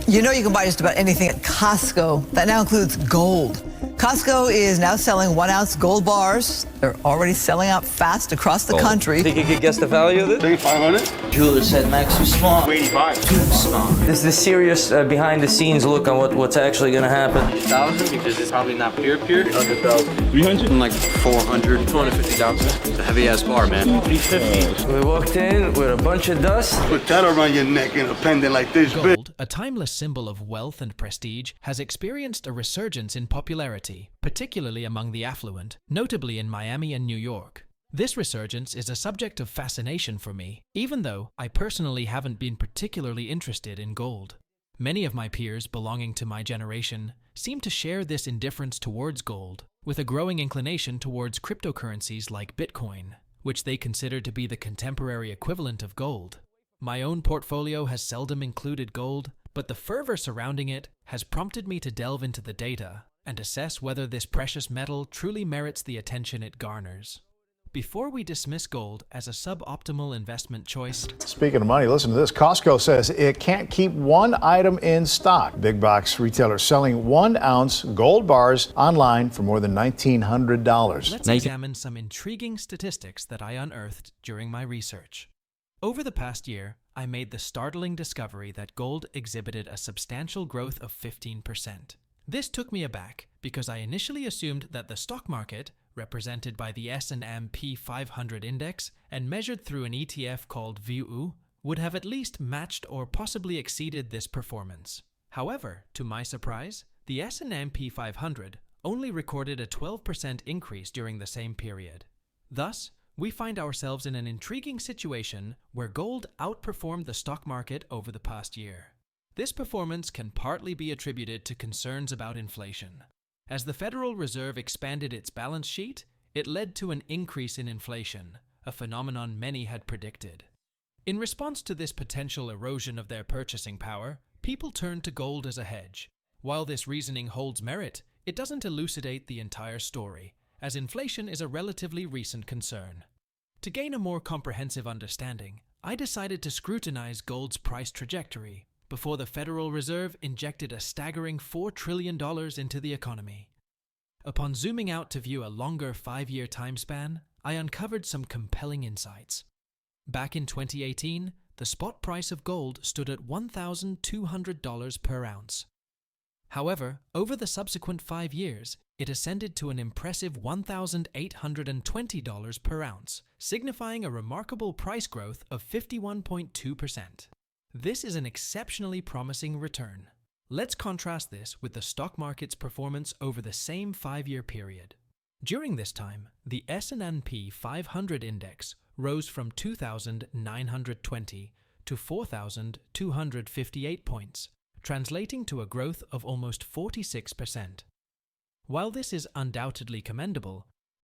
You know you can buy just about anything at Costco. That now includes gold. Costco is now selling 1-ounce gold bars. They're already selling out fast across the country. Think you could guess the value of this? 3,500. Jeweler said max too small. 85. Too small. This is the serious behind-the-scenes look on what's actually going to happen. 1,000 because it's probably not pure. 100,000. 300. Like 400, 250,000. It's a heavy ass bar, man. 350. We walked in with a bunch of dust. Put that around your neck in a pendant like this, bitch. Gold, a timeless symbol of wealth and prestige, has experienced a resurgence in popularity, particularly among the affluent, notably in Miami and New York. This resurgence is a subject of fascination for me, even though I personally haven't been particularly interested in gold. Many of my peers belonging to my generation seem to share this indifference towards gold, with a growing inclination towards cryptocurrencies like Bitcoin, which they consider to be the contemporary equivalent of gold. My own portfolio has seldom included gold, but the fervor surrounding it has prompted me to delve into the data and assess whether this precious metal truly merits the attention it garners. Before we dismiss gold as a suboptimal investment choice... Speaking of money, listen to this. Costco says it can't keep one item in stock. Big box retailers selling 1-ounce gold bars online for more than $1,900. Let's examine some intriguing statistics that I unearthed during my research. Over the past year, I made the startling discovery that gold exhibited a substantial growth of 15%. This took me aback because I initially assumed that the stock market, represented by the S&P 500 index and measured through an ETF called VUU, would have at least matched or possibly exceeded this performance. However, to my surprise, the S&P 500 only recorded a 12% increase during the same period. Thus, we find ourselves in an intriguing situation where gold outperformed the stock market over the past year. This performance can partly be attributed to concerns about inflation. As the Federal Reserve expanded its balance sheet, it led to an increase in inflation, a phenomenon many had predicted. In response to this potential erosion of their purchasing power, people turned to gold as a hedge. While this reasoning holds merit, it doesn't elucidate the entire story, as inflation is a relatively recent concern. To gain a more comprehensive understanding, I decided to scrutinize gold's price trajectory before the Federal Reserve injected a staggering $4 trillion into the economy. Upon zooming out to view a longer 5-year time span, I uncovered some compelling insights. Back in 2018, the spot price of gold stood at $1,200 per ounce. However, over the subsequent 5 years, it ascended to an impressive $1,820 per ounce, signifying a remarkable price growth of 51.2%. This is an exceptionally promising return. Let's contrast this with the stock market's performance over the same 5-year period. During this time, the S&P 500 index rose from 2,920 to 4,258 points, translating to a growth of almost 46%. While this is undoubtedly commendable,